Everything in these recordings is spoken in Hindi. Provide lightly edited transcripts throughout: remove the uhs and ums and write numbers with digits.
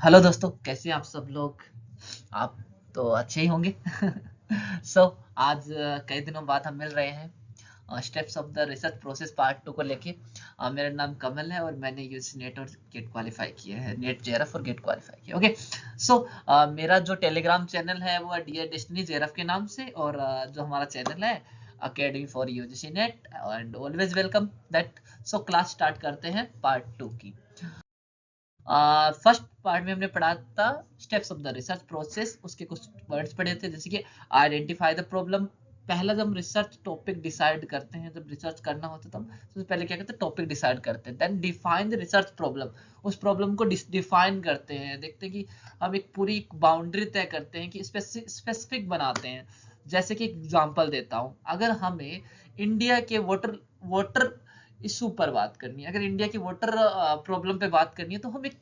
हेलो दोस्तों, कैसे हैं आप सब लोग। आप तो अच्छे ही होंगे। सो आज कई दिनों बाद हम मिल रहे हैं steps of the research process part 2 को लेके। मेरा नाम कमल है और मैंने यूजी नेट और गेट क्वालिफाई किया है, नेट जेआरएफ और गेट क्वालिफाई किया। ओके। सो मेरा जो टेलीग्राम चैनल है वो डियर डेस्टिनी जेआरएफ के नाम से, और जो हमारा चैनल है academy for UGC net, and always welcome that. So class start करते हैं पार्ट 2 की। फर्स्ट पार्ट में हमने पढ़ा था steps of the research process, उसके कुछ वर्ड्स पढ़े थे जैसे कि आइडेंटिफाई द प्रॉब्लम। पहला जब हम रिसर्च टॉपिक डिसाइड करते हैं, जब रिसर्च करना होता है तब सबसे पहले क्या करते हैं, टॉपिक डिसाइड करते हैं। Then define the research problem, उस प्रॉब्लम को डिफाइन करते हैं। देखते हैं कि हम एक पूरी बाउंड्री तय करते हैं कि स्पेसिफिक बनाते हैं। जैसे कि एग्जांपल देता हूं, अगर हमें इंडिया के वाटर वाटर इशू पर बात करनी है, अगर इंडिया की वाटर प्रॉब्लम पे बात करनी है, तो हम एक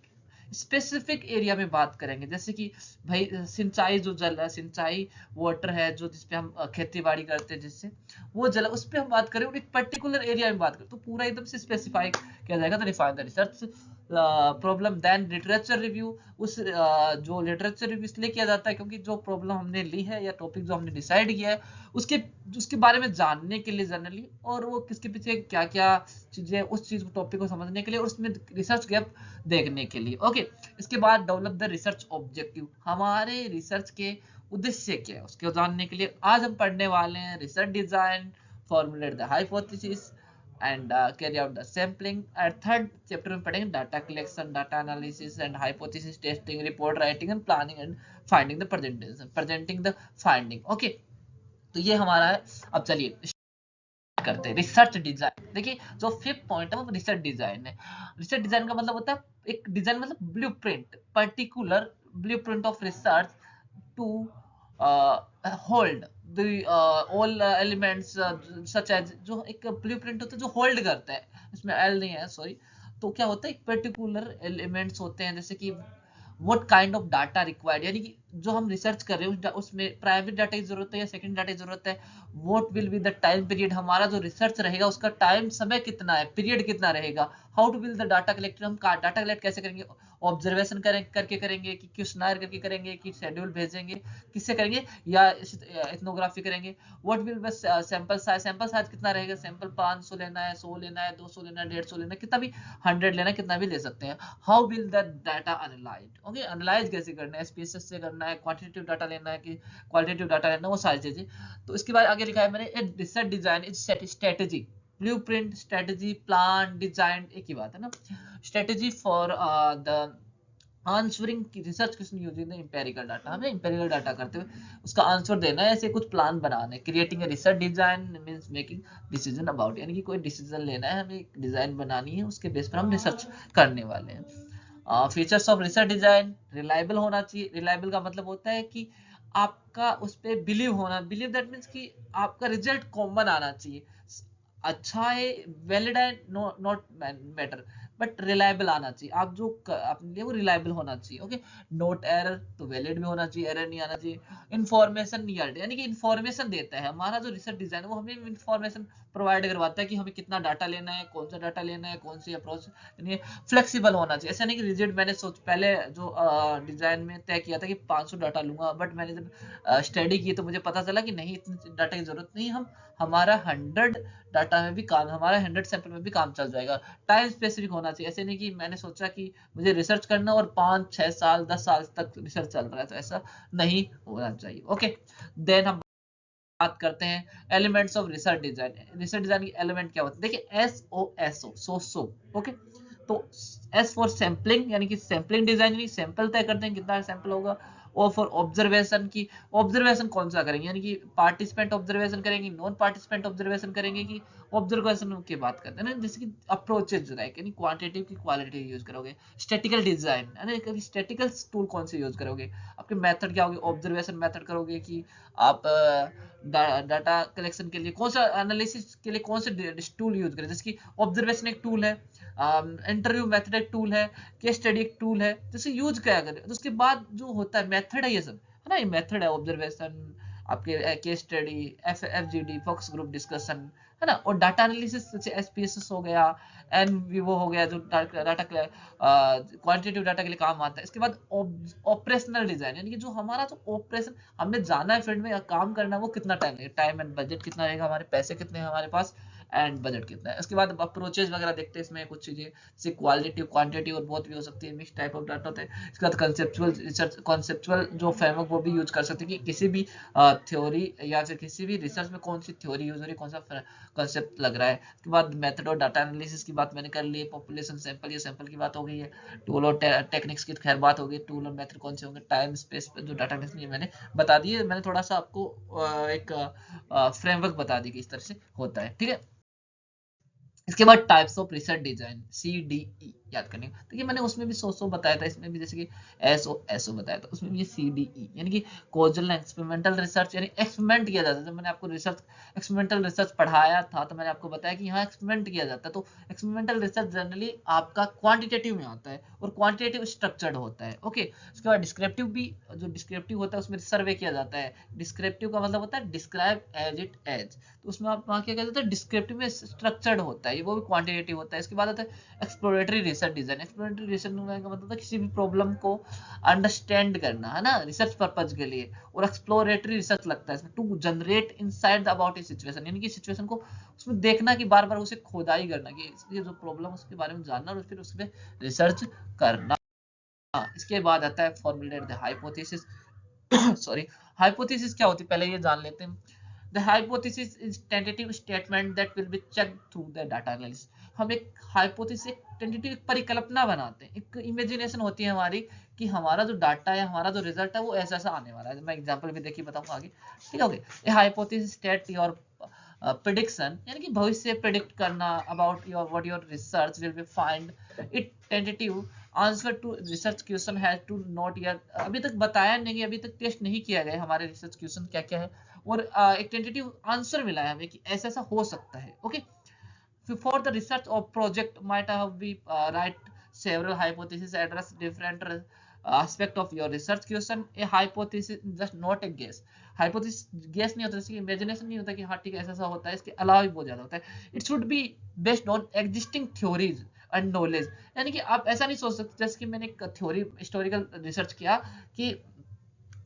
स्पेसिफिक एरिया में बात करेंगे। जैसे कि भाई सिंचाई, जो जल है, सिंचाई वाटर है जो जिसपे हम खेती बाड़ी करते हैं, जिससे वो जल उस पे हम बात करें और एक पर्टिकुलर एरिया में बात करें, तो पूरा एकदम से स्पेसिफाई किया जाएगा। तो define the research problem. Then literature review, उस जो लिटरेचर रिव्यू इसलिए किया जाता है क्योंकि जो प्रॉब्लम हमने ली है या टॉपिक जो हमने डिसाइड किया है उसके उसके बारे में जानने के लिए जनरली, और वो किसके पीछे क्या क्या चीजें, उस चीज टॉपिक को समझने के लिए और उसमें रिसर्च गैप देखने के लिए। ओके। इसके बाद डेवलप द रिसर्च ऑब्जेक्टिव, हमारे रिसर्च के उद्देश्य क्या है उसको जानने के लिए आज हम पढ़ने वाले हैं research design, formulate the hypothesis and carry out the sampling. और थर्ड चैप्टर में पढ़ेंगे data collection, data analysis and hypothesis testing, report writing and planning and finding the presenting the finding. Okay. तो ये हमारा है। अब चलिए करते हैं रिसर्च डिजाइन। देखिए, जो फिफ्थ पॉइंट है वो रिसर्च डिजाइन है। रिसर्च डिजाइन का मतलब होता है एक डिजाइन, मतलब blueprint, particular blueprint of research to hold the all elements such as, जो एक ब्लूप्रिंट होता है जो होल्ड करता है, इसमें एल नहीं है सॉरी। तो क्या होता है, एक पर्टिकुलर एलिमेंट्स होते हैं, जैसे कि what kind of data required, यानी कि जो हम रिसर्च कर रहे हैं उसमें प्राइवेट डाटा की जरूरत है या सेकंड डाटा की जरूरत है। What will be the time period, हमारा जो रिसर्च रहेगा उसका टाइम समय कितना है, पीरियड कितना रहेगा। How to will the data collect, हम डाटा कलेक्ट कैसे करेंगे, ऑब्जर्वेशन करके करेंगे कि क्वेश्चनायर करके करेंगे कि शेड्यूल भेजेंगे, किससे करेंगे, या इथनोग्राफी करेंगे। व्हाट विल बस सैंपल साइज, सैंपल साइज कितना रहेगा, सैंपल 500 लेना है, 100 लेना है, 200 लेना है, 150 लेना है, कितना भी 100 लेना है, कितना भी ले सकते हैं। How will the data analyse, okay, analyse कैसे करना है, एसपीएसएस से करना है, क्वांटिटेटिव डाटा लेना है कि क्वालिटेटिव डाटा लेना है, वो सारी चीजें। तो इसके बाद आगे लिखा है मैंने, research design is strategy, blueprint, strategy, plan, design एक ही बात है ना। स्ट्रेटेजी फॉर द आंसरिंग की research question using the empirical data, हमें इंपेरिकल डाटा करते हुए उसका आंसर देना है, ऐसे कुछ प्लान बनाना है। Creating a research design means making decision about, यानी कि कोई डिसीजन लेना है, हमें एक डिजाइन बनानी है, उसके बेस पर हम रिसर्च करने वाले हैं। Features of research design, reliable होना चाहिए। रिलायबल का मतलब होता है कि आपका उस पर बिलीव होना, बिलीव दैट मीन्स कि आपका रिजल्ट कॉमन आना चाहिए। अच्छा है, वैलिड है, नॉट मैटर, बट रिलायबल आना चाहिए। आप जो अपने वो रिलायबल होना चाहिए। ओके। नोट एरर, तो वैलिड भी होना चाहिए, एरर नहीं आना चाहिए। इन्फॉर्मेशन यील्ड, यानी कि इन्फॉर्मेशन देता है, हमारा जो रिसर्च डिजाइन है वो हमें इन्फॉर्मेशन प्रोवाइड करवाता है कि हमें कितना डाटा लेना है, कौन सा डाटा लेना है, कौन सी अप्रोच, यानी फ्लेक्सिबल होना चाहिए। ऐसा नहीं कि रिजिड, मैंने सोच पहले जो डिजाइन में तय किया था कि 500 डाटा लूंगा, बट मैंने जब स्टडी की तो मुझे पता चला कि नहीं, इतनी डाटा की जरूरत नहीं, हम हमारा 100 डाटा में भी काम, हमारा 100 सैंपल में भी काम चल जाएगा। टाइम स्पेसिफिक होना चाहिए, ऐसे नहीं कि मैंने सोचा कि मुझे रिसर्च करना और 5 6 साल 10 साल तक रिसर्च चल रहा है, तो ऐसा नहीं होना चाहिए। ओके। देन हम बात करते हैं elements of research design. Research design के एलिमेंट क्या होते हैं, देखिए एस ओ सो। ओके। तो एस फॉर सैम्पलिंग, यानी कि सैम्पलिंग डिजाइन, यानी सैंपल तय करते हैं कितना सैंपल होगा। और फॉर ऑब्जर्वेशन की, ऑब्जर्वेशन कौन सा करेंगे, यानी कि पार्टिसिपेंट ऑब्जर्वेशन करेंगे, नॉन पार्टिसिपेंट ऑब्जर्वेशन करेंगे, कि ऑब्जर्वेशन की बात करते हैं ना, जैसे कि अप्रोचेज जो है, यानी क्वांटिटेटिव की क्वालिटी यूज करोगे। स्टैटिकल डिजाइन, यानी स्टैटिकल टूल कौन से यूज करोगे, आपके मेथड क्या होगी, ऑब्जर्वेशन मेथड करोगे कि आप डाटा कलेक्शन के लिए कौन सा, एनालिसिस के लिए कौन से टूल यूज करें, जैसे कि ऑब्जर्वेशन एक टूल है, इंटरव्यू मेथड एक टूल है, केस स्टडी एक टूल है, जैसे यूज क्या करें। तो उसके बाद जो होता है मेथड है, ये सब है ना, ये मेथड है ऑब्जर्वेशन, आपके case study, FGD, focus group discussion, है ना। और डाटा एनालिसिस जैसे SPSS हो गया, NVIVO हो गया, जो डाटा क्वांटिटेटिव डाटा के लिए काम आता है। इसके बाद ऑपरेशनल डिजाइन, यानी कि जो हमारा जो ऑपरेशन, हमने जाना है फील्ड में काम करना है, वो कितना टाइम लगेगा, टाइम एंड बजट कितना रहेगा, हमारे पैसे कितने हैं हमारे पास, एंड बजट कितना है। उसके बाद अप्रोचेज वगैरह देखते हैं इसमें, कुछ चीजें जैसे क्वालिटेटिव, क्वांटिटी और बहुत भी हो सकती है, मिक्स टाइप ऑफ डाटा होता है। इसके बाद कंसेप्चुअल रिसर्च, कॉन्सेप्चुअल जो फ्रेमवर्क वो भी यूज कर सकते हैं कि किसी भी थ्योरी या फिर किसी भी रिसर्च में कौन सी थ्योरी यूज हो रही है, कौन सा कंसेप्ट लग रहा है। उसके बाद मेथड और डाटा एनालिसिस की बात मैंने कर ली, पॉपुलेशन सैंपल, ये सैंपल की बात हो गई है। टूल और टेक्निक्स की खैर बात हो गई, टूल और मेथड कौन से होंगे, टाइम स्पेस जो डाटा एनालिसिस मैंने बता दी है। मैंने थोड़ा सा आपको एक फ्रेमवर्क बता दी कि इस तरह से होता है, ठीक है। इसके बाद types of research design, CDE याद करने। तो ये मैंने उसमें भी सो बताया था, इसमें भी जैसे कि SO बताया था, उसमें भी ये CDE यानी कि कॉजल एक्सपेरिमेंटल रिसर्च, यानी एक्सपेरिमेंट किया जाता है। जब मैंने आपको रिसर्च, एक्सपेरिमेंटल रिसर्च पढ़ाया था तो मैंने आपको बताया कि यहाँ एक्सपेरिमेंट किया जाता है। तो एक्सपेरिमेंटल रिसर्च जनरली आपका क्वांटिटेटिव में आता है और क्वांटिटेटिव स्ट्रक्चर्ड होता है, ओके। उसके बाद डिस्क्रिप्टिव भी, जो डिस्क्रिप्टिव होता है उसमें सर्वे किया जाता है। डिस्क्रिप्टिव का मतलब होता है डिस्क्राइब एज इट एज, तो उसमें आप वहाँ क्या कहते हैं, डिस्क्रिप्टिव में स्ट्रक्चर्ड होता है, वो भी क्वांटिटेटिव होता है। इसके बाद आता है exploratory research design. Exploratory research का मतलब है किसी भी प्रॉब्लम को अंडरस्टैंड करना, है ना, रिसर्च पर्पज के लिए। और एक्सप्लोरेटरी रिसर्च लगता है इसमें to generate insight about a situation, यानी कि सिचुएशन को उसमें देखना, कि बार बार उसे खोदाई करना, कि ये जो प्रॉब्लम उसके बारे में जानना और फिर उस पर रिसर्च करना। इसके बाद आता है formulate the hypothesis. Sorry, hypothesis क्या होती है पहले ये जान लेते हैं। The hypothesis is tentative statement that will be checked through the data analysis. हम एक हाइपोथेसिस, एक टेंटेटिव परिकल्पना बनाते हैं, एक इमेजिनेशन होती है हमारी कि हमारा जो डाटा है, हमारा जो रिजल्ट है वो ऐसा ऐसा आने वाला है। मैं एग्जांपल भी देखिए बताऊंगा आगे, ठीक है। Okay, a hypothesis state your prediction, यानी कि भविष्य प्रेडिक्ट करना about your what your research will be find it tentative answer to research question has to not yet, अभी तक बताया नहीं, अभी तक टेस्ट नहीं किया गया हमारे रिसर्च क्वेश्चन क्या क्या है, और एक टेंटेटिव आंसर मिला है हमें कि ऐसा ऐसा हो सकता है, okay. For the research of project might have be write several hypotheses address different aspect of your research question. A hypothesis is just not a guess. hypothesis guess नहीं होता, जैसे imagination नहीं होता कि हाँ ठीक है ऐसा ऐसा होता है, इसके अलावा भी बहुत ज्यादा होता है। It should be based on existing theories and knowledge, यानी कि आप ऐसा नहीं सोच सकते, जैसे कि मैंने एक थ्योरी हिस्टोरिकल रिसर्च किया कि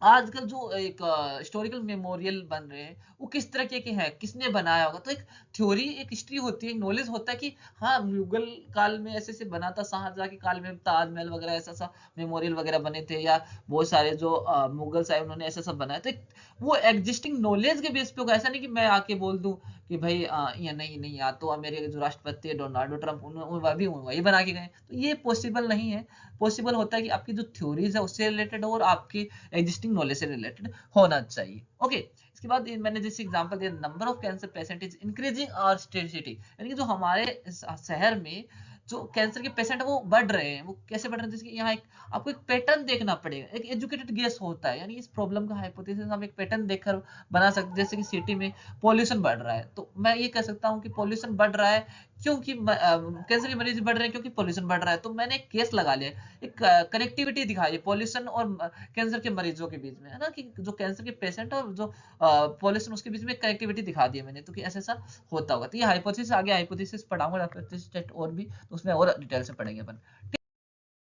आजकल जो एक हिस्टोरिकल मेमोरियल बन रहे हैं वो किस तरह के हैं, किसने बनाया होगा। तो एक थ्योरी, एक हिस्ट्री होती है, एक नॉलेज होता है कि हाँ मुगल काल में ऐसे ऐसे बना था, शाहजहां के काल में ताजमहल वगैरह ऐसा ऐसा मेमोरियल वगैरह बने थे, या बहुत सारे जो मुगल साहब उन्होंने ऐसा सब बनाया। तो वो एग्जिस्टिंग नॉलेज के बेस पे होगा, ऐसा नहीं कि मैं आके बोल दूं कि भाई ये नहीं नहीं, या तो अमेरिका के जो राष्ट्रपति है डोनाल्डो ट्रंप, उन्होंने वही बना के गए, तो ये पॉसिबल नहीं है। पॉसिबल होता है कि आपकी जो थ्योरीज है उससे रिलेटेड हो और आपकी एग्जिस्टिंग नॉलेज से रिलेटेड होना चाहिए, ओके। इसके बाद मैंने जैसे एग्जांपल दिया, number of cancer patient is increasing और स्टेटिसिटी, यानी कि जो हमारे शहर में जो कैंसर के पेशेंट वो बढ़ रहे हैं, वो कैसे बढ़ रहे हैं, जैसे कि यहाँ एक आपको एक पैटर्न देखना पड़ेगा, एक एजुकेटेड गेस होता है, यानी इस प्रॉब्लम का हाइपोथेसिस हम एक पैटर्न देखकर बना सकते हैं। जैसे कि सिटी में पॉल्यूशन बढ़ रहा है, तो मैं ये कह सकता हूँ कि पॉल्यूशन बढ़ रहा है क्योंकि कैंसर के मरीज बढ़ रहे हैं क्योंकि पॉल्यूशन बढ़ रहा है। तो मैंने एक केस लगा लिया, एक कनेक्टिविटी दिखाई पॉल्यूशन और कैंसर के मरीजों के बीच में, है ना, कि जो कैंसर के पेशेंट और जो पॉल्यूशन उसके बीच में कनेक्टिविटी दिखा दी है मैंने, तो कि ऐसा ऐसा होता होगा। तो ये हाइपोथेसिस, आगे हाइपोथेसिस पढ़ाऊंगा टेस्ट और भी, तो उसमें और डिटेल से पढ़ेंगे अपन।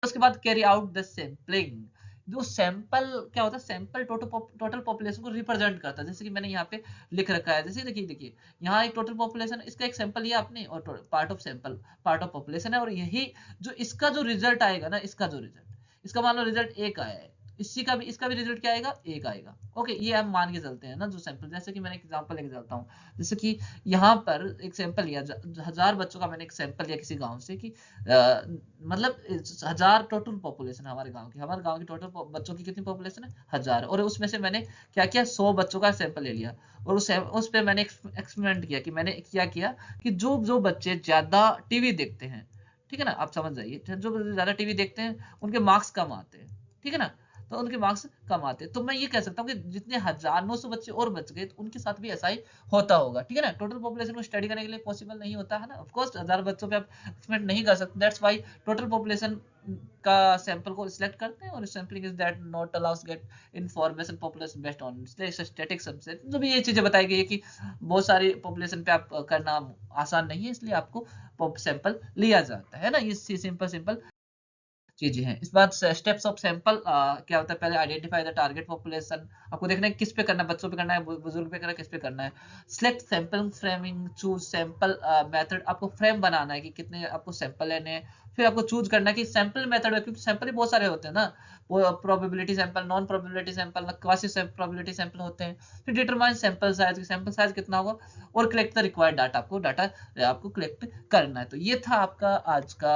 उसके बाद कैरी आउट द सैंपलिंग, जो सैंपल क्या होता है, सैंपल टोटल पॉपुलेशन को रिप्रेजेंट करता है। जैसे कि मैंने यहाँ पे लिख रखा है, जैसे देखिए देखिए यहाँ एक टोटल पॉपुलेशन, इसका एक सैंपल लिया आपने और part of sample, part of population है, और यही जो इसका जो रिजल्ट आएगा ना, इसका जो रिजल्ट, इसका मान लो रिजल्ट 1 आया है, इसका भी रिजल्ट क्या आएगा, 1 आएगा, ओके। ये हम मान के चलते हैं ना जो सैंपल, जैसे कि मैंने एक एग्जांपल लेके चलता हूँ। जैसे कि यहाँ पर एक सैंपल लिया, 1000 बच्चों का मैंने एक सैंपल लिया किसी गांव से, कि मतलब 1000 टोटल पॉपुलेशन है हमारे गांव की, हमारे गांव की टोटल बच्चों की कितनी पॉपुलेशन है, 1000, और उसमें से मैंने क्या किया, 100 बच्चों का सैंपल ले लिया, और उस पे मैंने एक्सपेरिमेंट किया कि मैंने क्या किया कि जो जो बच्चे ज्यादा टीवी देखते हैं, ठीक है ना, आप समझ जाइए, जो ज्यादा टीवी देखते हैं उनके मार्क्स कम आते हैं, ठीक है ना। तो उनके मार्क्स कम आते हैं। तो मैं ये कह सकता हूँ कि जितने 1900 बच्चे और बच गए, तो उनके साथ भी ऐसा ही होता होगा, ठीक है ना। टोटल पॉपुलेशन को स्टडी करने के लिए पॉसिबल नहीं होता है ना, ऑफ कोर्स 1000 बच्चों पे आप एक्सपेक्ट नहीं कर सकते। दैट्स व्हाई टोटल पॉपुलेशन का सैंपल को सिलेक्ट करते हैं, और sampling is that not allow us get information population based on static subset. तो भी ये चीजें बताई गई है कि बहुत सारी पॉपुलेशन पे आप करना आसान नहीं है, इसलिए आपको सैंपल लिया जाता है ना। ये सिंपल सिंपल चीजें हैं। इस बात स्टेप्स ऑफ सैंपल क्या होता है, पहले आइडेंटिफाई द टारगेट पॉपुलेशन। आपको देखना है किस पे करना है, बच्चों पे करना है, बुजुर्ग पे करना है, किस पे करना है। Select sample framing, choose sample method. आपको फ्रेम बनाना है कि कितने आपको सैंपल लेने हैं। फिर आपको चूज करना है कि सैंपल मेथड है, क्योंकि सैंपल ही बहुत सारे होते हैं ना, वो probability sample, non probability sample, quasi probability sample होते हैं। फिर डिटरमाइन सैंपल साइज कितना होगा, और collect the required data. Data आपको कलेक्ट करना है। तो ये था आपका आज का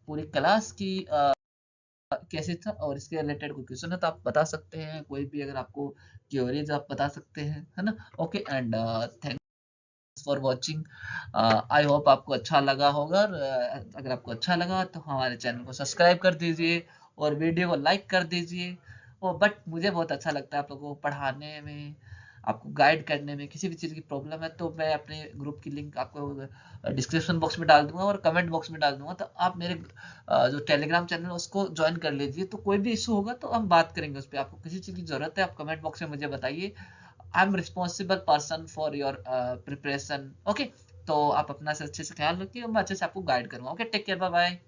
पूरी क्लास की कैसे था, और इसके रिलेटेड कोई क्वेश्चन है तो आप बता सकते हैं, कोई भी अगर आपको क्वेरीज आप बता सकते हैं, है ना। Okay, and thanks for watching. I hope आपको अच्छा लगा होगा, और अगर आपको अच्छा लगा तो हमारे चैनल को सब्सक्राइब कर दीजिए, और वीडियो को लाइक कर दीजिए। और बट मुझे बहुत अच्छा लगता है आप लोगों को पढ़ाने में, आपको गाइड करने में। किसी भी चीज़ की प्रॉब्लम है तो मैं अपने ग्रुप की लिंक आपको डिस्क्रिप्शन बॉक्स में डाल दूंगा, और कमेंट बॉक्स में डाल दूंगा। तो आप मेरे जो टेलीग्राम चैनल है उसको ज्वाइन कर लीजिए। तो कोई भी इशू होगा तो हम बात करेंगे उस पर। आपको किसी चीज़ की जरूरत है, आप कमेंट बॉक्स में मुझे बताइए। I am responsible person for your preparation. Okay, तो आप अपना से अच्छे से ख्याल रखिए, और मैं अच्छे से आपको गाइड करूँगा। Okay, take care, bye bye.